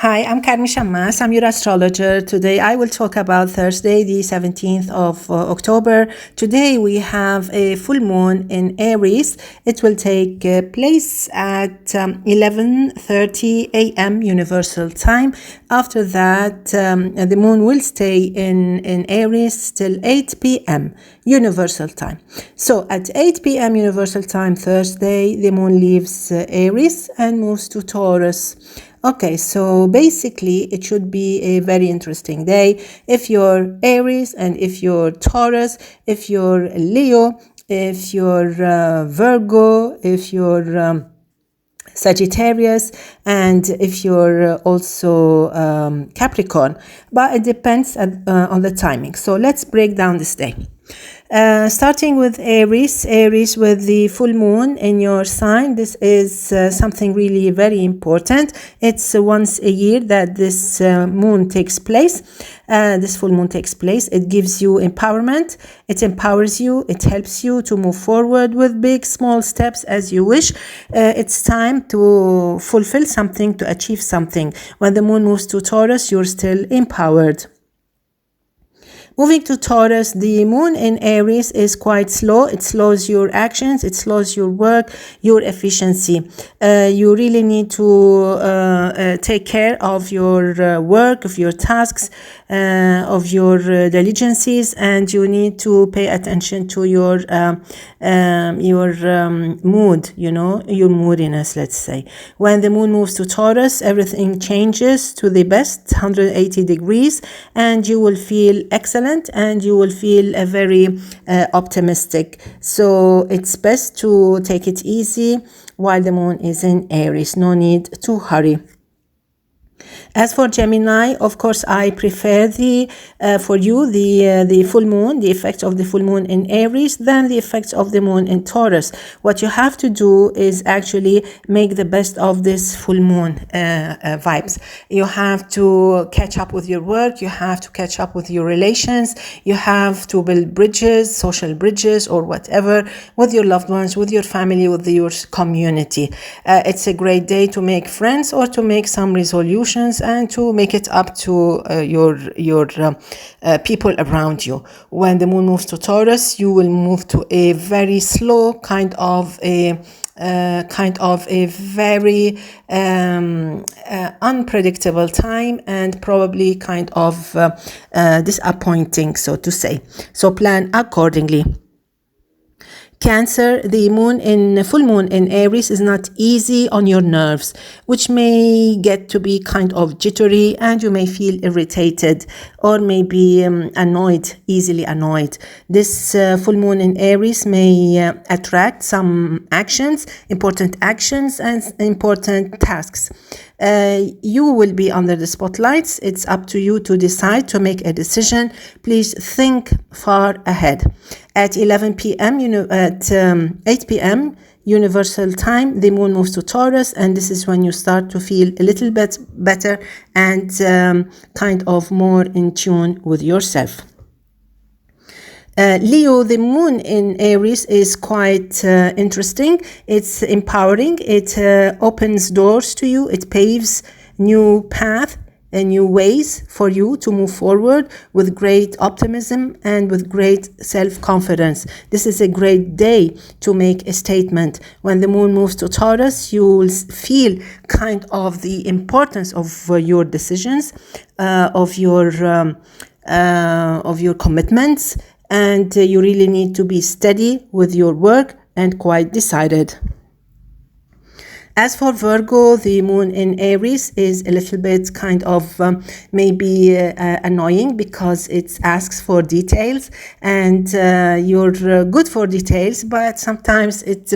Hi, I'm Carmen Chammas. I'm your astrologer. Today I will talk about Thursday, the 17th of October. Today we have a full moon in Aries. It will take place at 11:30 a.m. Universal Time. After that, the moon will stay in Aries till 8 p.m. Universal Time. So at 8 p.m. Universal Time, Thursday, the moon leaves Aries and moves to Taurus. Okay, so basically it should be a very interesting day. If you're Aries and if you're Taurus, if you're Leo, if you're Virgo, if you're Sagittarius, and if you're also Capricorn, but it depends on the timing. So let's break down this day. Starting with Aries with the full moon in your sign. This is something really very important. It's once a year that this moon takes place. This full moon takes place. It gives you empowerment. It empowers you. It helps you to move forward with big, small steps as you wish. It's time to fulfill something, to achieve something. When the moon moves to Taurus, you're still empowered. Moving to Taurus, the moon in Aries is quite slow. It slows your actions. It slows your work, your efficiency. You really need to take care of your work, of your tasks, of your diligencies, and you need to pay attention to your mood, your moodiness, let's say. When the moon moves to Taurus, everything changes to the best, 180 degrees, and you will feel excellent and you will feel very optimistic. So it's best to take it easy while the moon is in Aries. No need to hurry. As for Gemini, of course, I prefer the full moon, the effects of the full moon in Aries, than the effects of the moon in Taurus. What you have to do is actually make the best of this full moon vibes. You have to catch up with your work. You have to catch up with your relations. You have to build bridges, social bridges, or whatever, with your loved ones, with your family, with your community. It's a great day to make friends or to make some resolutions and to make it up to your people around you. When the moon moves to Taurus, you will move to a very slow kind of a very unpredictable time, and probably kind of disappointing, so to say. So plan accordingly. Cancer, the full moon in Aries is not easy on your nerves, which may get to be kind of jittery, and you may feel irritated or maybe easily annoyed. This full moon in Aries may attract some important actions and important tasks. You will be under the spotlights. It's up to you to decide, to make a decision. Please think far ahead. At 11 p.m., at 8 p.m. Universal Time, the moon moves to Taurus, and this is when you start to feel a little bit better and kind of more in tune with yourself. Leo, the moon in Aries is quite interesting. It's empowering. It opens doors to you. It paves new path and new ways for you to move forward with great optimism and with great self-confidence. This is a great day to make a statement. When the moon moves to Taurus, you will feel kind of the importance of your decisions, of your commitments, and you really need to be steady with your work and quite decided. As for Virgo, the moon in Aries is a little bit kind of maybe annoying because it asks for details, and you're good for details, but sometimes it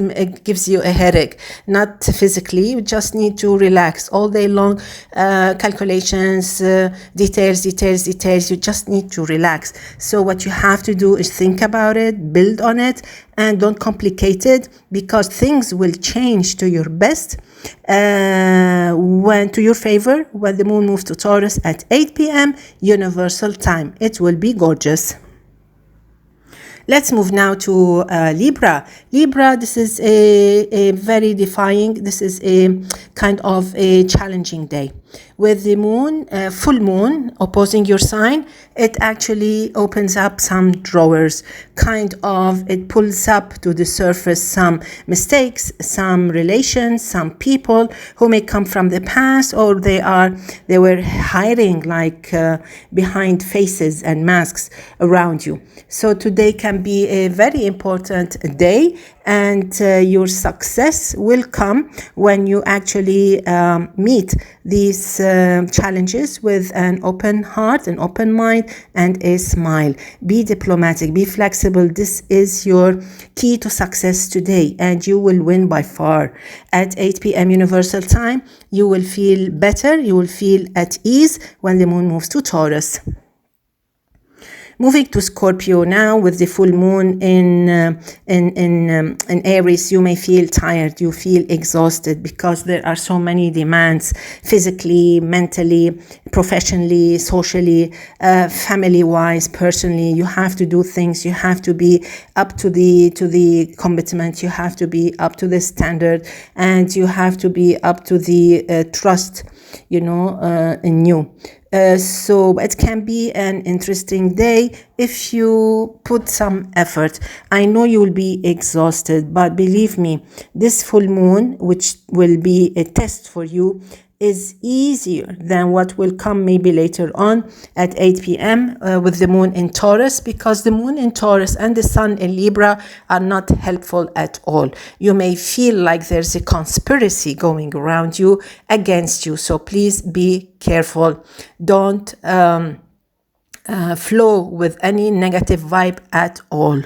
gives you a headache. Not physically, you just need to relax all day long. Calculations, details, you just need to relax. So what you have to do is think about it, build on it, and don't complicate it, because things will change to your best, to your favor, when the moon moves to Taurus at 8 p.m. Universal Time. It will be gorgeous. Let's move now to Libra. Libra, this is a very defying, this is a kind of a challenging day. With the moon, full moon opposing your sign, it actually opens up some drawers, kind of, it pulls up to the surface some mistakes, some relations, some people who may come from the past, or they were hiding like behind faces and masks around you. So today can be a very important day, and your success will come when you actually meet these challenges with an open heart, an open mind, and a smile. Be diplomatic, be flexible. This is your key to success today, and you will win by far. At 8 p.m. Universal Time, you will feel better, you will feel at ease when the moon moves to Taurus. Moving to Scorpio now, with the full moon in Aries, you may feel tired, you feel exhausted because there are so many demands physically, mentally, professionally, socially, family-wise, personally. You have to do things, you have to be up to the commitment, you have to be up to the standard, and you have to be up to the trust, in you. So it can be an interesting day if you put some effort. I know you will be exhausted, but believe me, this full moon, which will be a test for you, is easier than what will come maybe later on at 8 p.m. With the moon in Taurus, because the moon in Taurus and the sun in Libra are not helpful at all. You may feel like there's a conspiracy going around you against you. So please be careful. Don't flow with any negative vibe at all.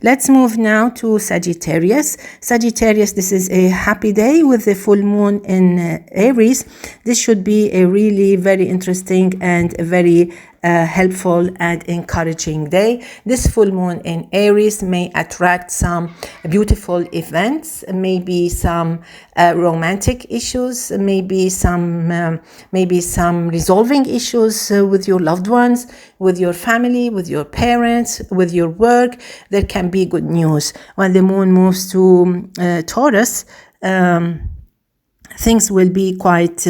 Let's move now to Sagittarius. Sagittarius, this is a happy day with the full moon in Aries. This should be a really very interesting and very helpful and encouraging day. This full moon in Aries may attract some beautiful events, maybe some romantic issues, maybe some resolving issues with your loved ones, with your family, with your parents, with your work. There can be good news. When the moon moves to Taurus, things will be quite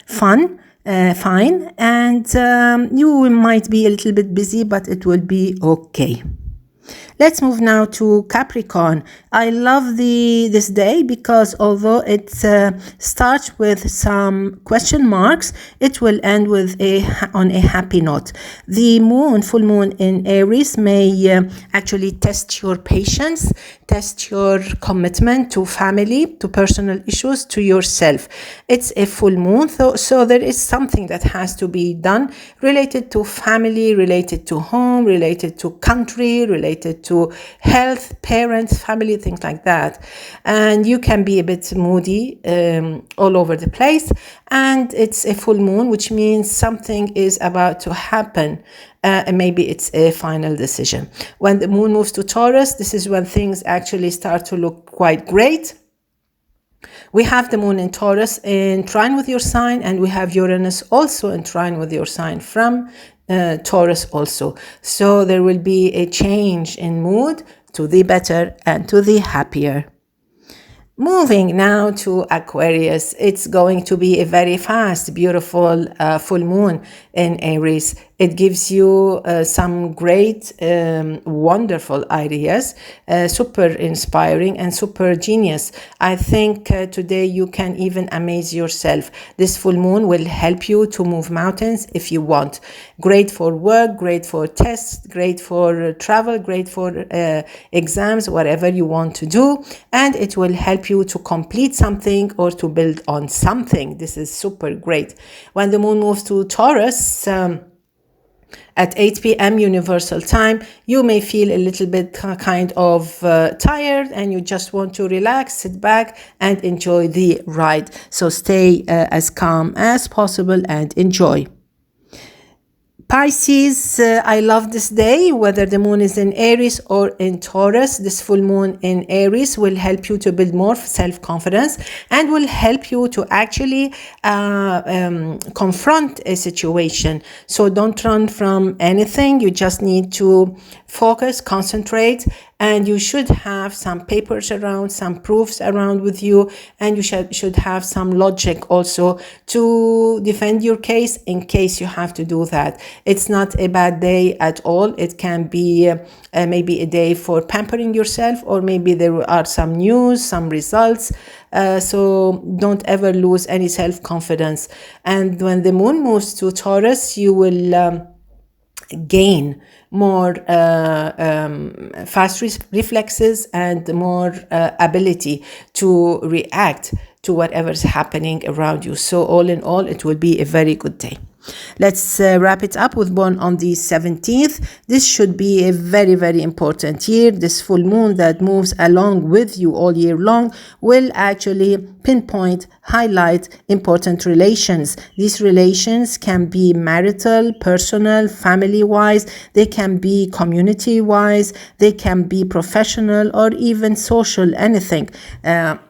fine, and you might be a little bit busy, but it will be okay. Let's move now to Capricorn. I love this day because although it starts with some question marks, it will end with on a happy note. The full moon in Aries may actually test your patience, test your commitment to family, to personal issues, to yourself. It's a full moon, so there is something that has to be done related to family, related to home, related to country, related to health, parents, family, things like that. And you can be a bit moody all over the place. And it's a full moon, which means something is about to happen. And maybe it's a final decision. When the moon moves to Taurus, this is when things actually start to look quite great. We have the moon in Taurus in trine with your sign, and we have Uranus also in trine with your sign from Taurus also. So there will be a change in mood to the better and to the happier. Moving now to Aquarius, it's going to be a very fast, beautiful full moon in Aries. It gives you some great, wonderful ideas, super inspiring and super genius. I think today you can even amaze yourself. This full moon will help you to move mountains if you want. Great for work, great for tests, great for travel, great for exams, whatever you want to do. And it will help you to complete something or to build on something. This is super great. When the moon moves to Taurus, at 8 p.m. Universal Time, you may feel a little bit kind of tired and you just want to relax, sit back and enjoy the ride. So stay as calm as possible and enjoy. Pisces, I love this day, whether the moon is in Aries or in Taurus. This full moon in Aries will help you to build more self-confidence and will help you to actually confront a situation. So don't run from anything. You just need to focus, concentrate, and you should have some papers around, some proofs around with you, and you should have some logic also to defend your case in case you have to do that. It's not a bad day at all. It can be maybe a day for pampering yourself, or maybe there are some news, some results. So don't ever lose any self-confidence. And when the moon moves to Taurus, you will gain more fast reflexes and more ability to react to whatever's happening around you. So all in all, it will be a very good day. Let's wrap it up with born on the 17th. This should be a very, very important year. This full moon that moves along with you all year long will actually pinpoint, highlight important relations. These relations can be marital, personal, family-wise. They can be community-wise. They can be professional or even social, anything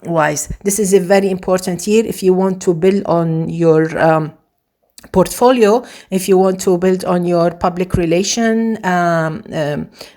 wise. This is a very important year if you want to build on your portfolio, if you want to build on your public relation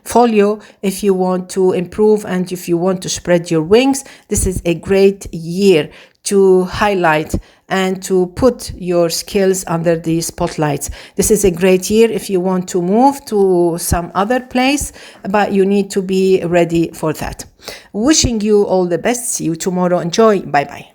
folio, if you want to improve and if you want to spread your wings. This is a great year to highlight and to put your skills under the spotlights. This is a great year if you want to move to some other place, but you need to be ready for that. Wishing you all the best. See you tomorrow. Enjoy. Bye bye.